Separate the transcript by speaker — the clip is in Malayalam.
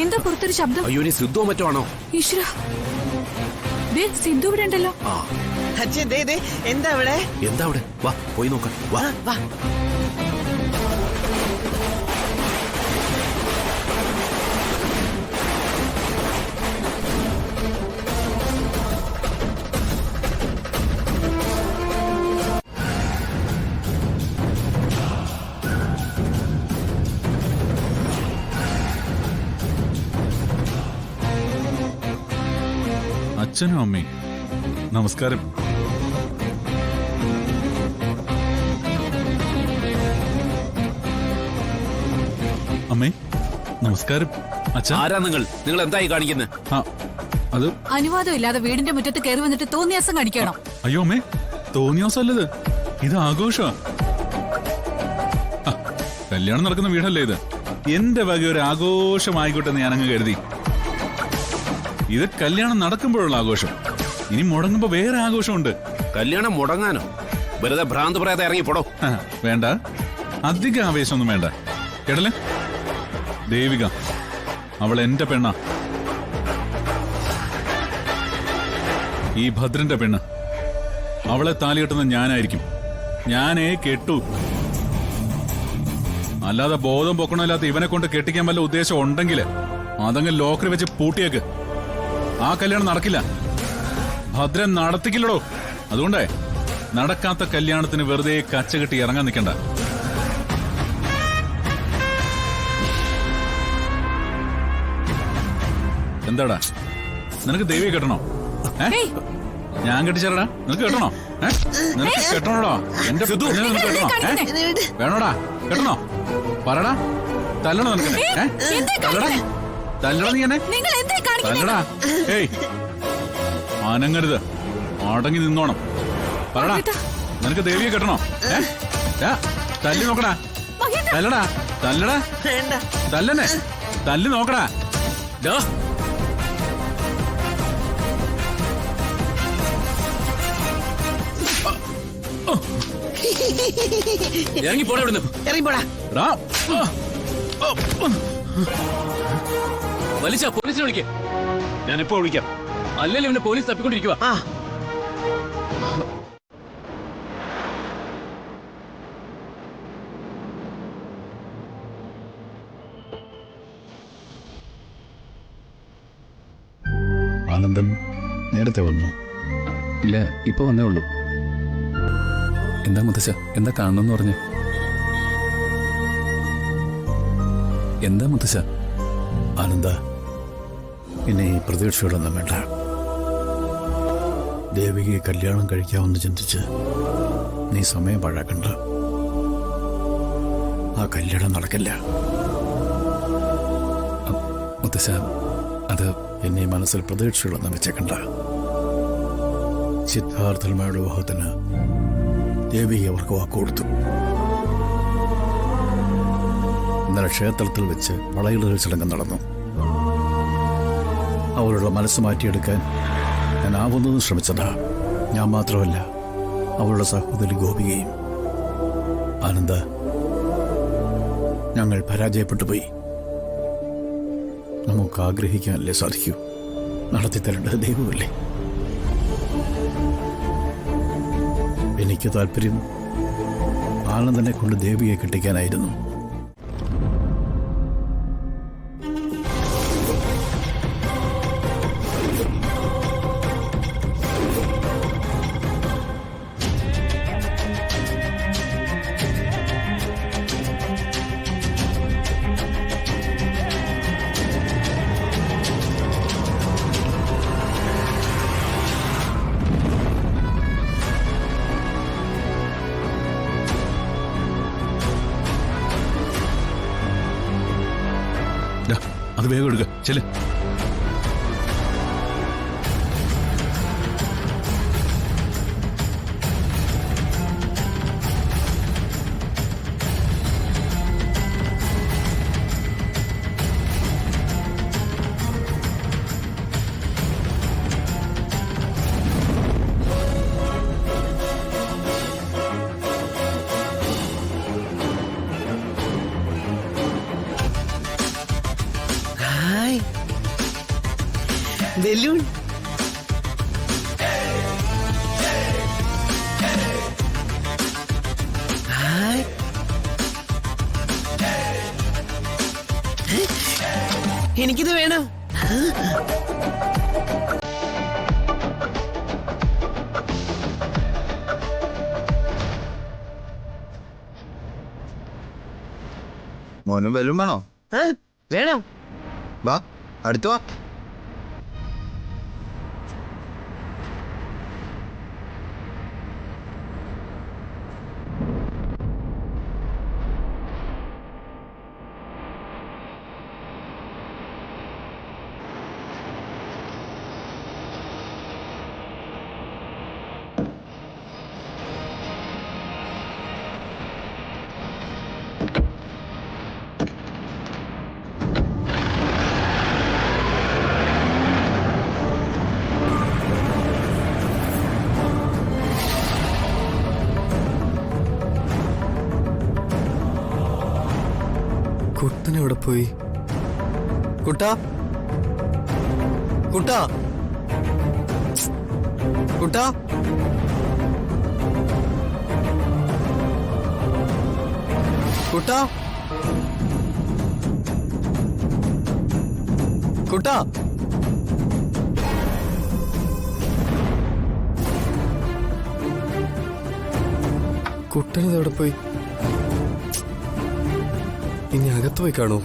Speaker 1: എന്താ പുറത്തൊരു ശബ്ദം?
Speaker 2: അയ്യോ, ഇനി സിദ്ധോ മറ്റോ ആണോ?
Speaker 1: ഈശ്വര, സിദ്ധു ഇവിടെ ഉണ്ടല്ലോ.
Speaker 3: എന്താ അവിടെ?
Speaker 2: എന്താ അവിടെ? വാ പോയി നോക്കാം. വാ
Speaker 3: വാ.
Speaker 4: അച്ഛനും അമ്മയും നമസ്കാരം. അമ്മേ നമസ്കാരം. അച്ഛൻ
Speaker 2: ആരാ നിങ്ങൾ? നിങ്ങൾ എന്തായി കാണിക്കുന്നത്?
Speaker 4: അത്
Speaker 1: അനുവാദം ഇല്ലാതെ വീടിന്റെ മുറ്റത്ത് കയറി വന്നിട്ട് തോന്നിയാസം കാണിക്കണം.
Speaker 4: അയ്യോ അമ്മേ, തോന്നിയോസല്ലത്, ഇത് ആഘോഷമാ. കല്യാണം നടക്കുന്ന വീടല്ലേ ഇത്? എന്റെ വക ഒരു ആഘോഷമായിക്കോട്ടെ എന്ന് ഞാനങ്ങ് കരുതി. ഇത് കല്യാണം നടക്കുമ്പോഴുള്ള ആഘോഷം. ഇനി മുടങ്ങുമ്പോ വേറെ ആഘോഷമുണ്ട്.
Speaker 2: കല്യാണം മുടങ്ങാനോ? വെറുതെ ഭ്രാന്ത് പറയാതെ ഇറങ്ങിപ്പോടോ.
Speaker 4: വേണ്ട, അധിക ആവേശമൊന്നും വേണ്ട. കേട്ടല്ലേ, ദേവിക അവൾ എന്റെ പെണ്ണ, ഈ ഭദ്രന്റെ പെണ്ണ്. അവളെ താലി കെട്ടുന്ന ഞാനായിരിക്കും. ഞാനേ കെട്ടു. അല്ലാതെ ബോധം പൊക്കണമില്ലാത്ത ഇവനെ കൊണ്ട് കെട്ടിക്കാൻ വല്ല ഉദ്ദേശം ഉണ്ടെങ്കിൽ അതങ്ങ് ലോക്കറി വെച്ച് പൂട്ടിയേക്ക്. ആ കല്യാണം നടക്കില്ല. ഭദ്രൻ നടത്തിക്കില്ലടോ. അതുകൊണ്ടേ നടക്കാത്ത കല്യാണത്തിന് വെറുതെ കച്ചകെട്ടി ഇറങ്ങാൻ നിൽക്കണ്ട. എന്താടാ, നിനക്ക് ദേവിയെ കെട്ടണോ? ഞാൻ കെട്ടിച്ചേരടാ, നിനക്ക് കെട്ടണോ? നിനക്ക് കെട്ടണോടാ? എന്റെ നിനക്ക് കെട്ടണോ? വേണോടാ? കെട്ടണോ? പറടാ. തല്ലണോ നിനക്ക്? തല്ലടാ, തല്ലടാ നീ എന്നെ തല്ലടാ. ഏയ് അനങ്ങരുത്, അടങ്ങി നിന്നോണം. പറടാ, നിനക്ക് ദേവിയെ കെട്ടണോ? തല്ലി നോക്കടാ. തല്ലടാ, തല്ലടാ, തല്ലനെ, തല്ലി നോക്കടാ.
Speaker 2: ഇറങ്ങിപ്പോടാ ഇവിടുന്ന്.
Speaker 3: ഇറങ്ങിപ്പോടാ.
Speaker 2: വലിച്ച പോലീസിനെ വിളിക്കേ. ഞാനിപ്പോ വിളിക്കാം. അല്ലല്ലോ ഇവനെ പോലീസ് തപ്പിക്കൊണ്ടിരിക്കുക.
Speaker 5: ആനന്ദൻ നേരത്തെ വന്നു?
Speaker 6: ഇല്ല, ഇപ്പൊ വന്നേ ഉള്ളൂ. എന്താ മുത്തശ്ശ, എന്താ കാണണമെന്ന് പറഞ്ഞു? എന്താ മുത്തശ്ശ?
Speaker 5: ആനന്ദ, പിന്നെ ഈ പ്രതീക്ഷയോടൊന്നും വേണ്ട. ദേവികയെ കല്യാണം കഴിക്കാമെന്ന് ചിന്തിച്ച് നീ സമയം പാഴാക്കണ്ട. ആ കല്യാണം നടക്കില്ല.
Speaker 6: മുത്തശ്ശ, അത്
Speaker 5: എന്നെ മനസ്സിൽ പ്രതീക്ഷകളൊന്നും വെച്ചേക്കണ്ട. സിദ്ധാർത്ഥന്മാരുടെ വിവാഹത്തിന് ദേവിക അവർക്ക് വാക്കുകൊടുത്തു. ഇന്നലെ ക്ഷേത്രത്തിൽ വെച്ച് വളയിടൽ ചടങ്ങ് നടന്നു. അവളുടെ മനസ്സ് മാറ്റിയെടുക്കാൻ ഞാൻ ആവുന്നതും ശ്രമിച്ചതാ. ഞാൻ മാത്രമല്ല, അവളുടെ സഹോദരി ഗോപികയും. ആനന്ദ, ഞങ്ങൾ പരാജയപ്പെട്ടു പോയി. നമുക്ക് ആഗ്രഹിക്കാനല്ലേ സാധിക്കൂ. നടത്തിത്തരേണ്ടത് ദൈവമല്ലേ. എനിക്ക് താല്പര്യം ആനന്ദനെ കൊണ്ട് ദേവിയെ കെട്ടിക്കാനായിരുന്നു.
Speaker 4: അത് വേഗം എടുക്ക, ചെല്.
Speaker 3: Hi, balloon. ഹായ്. എനിക്കിത് വേണം.
Speaker 7: മോനും ബലൂൺ വേണോ?
Speaker 3: ആ, വേണം.
Speaker 7: വാ അടുത്ത് വാ.
Speaker 8: കുട്ടൻ എവിടെ പോയി? കുട്ടാ കുട്ടാ കുട്ടാ കുട്ടാ കുട്ടാ കുട്ടനിത് എവിടെ പോയി? ഇനി അകത്ത് പോയി കാണൂ.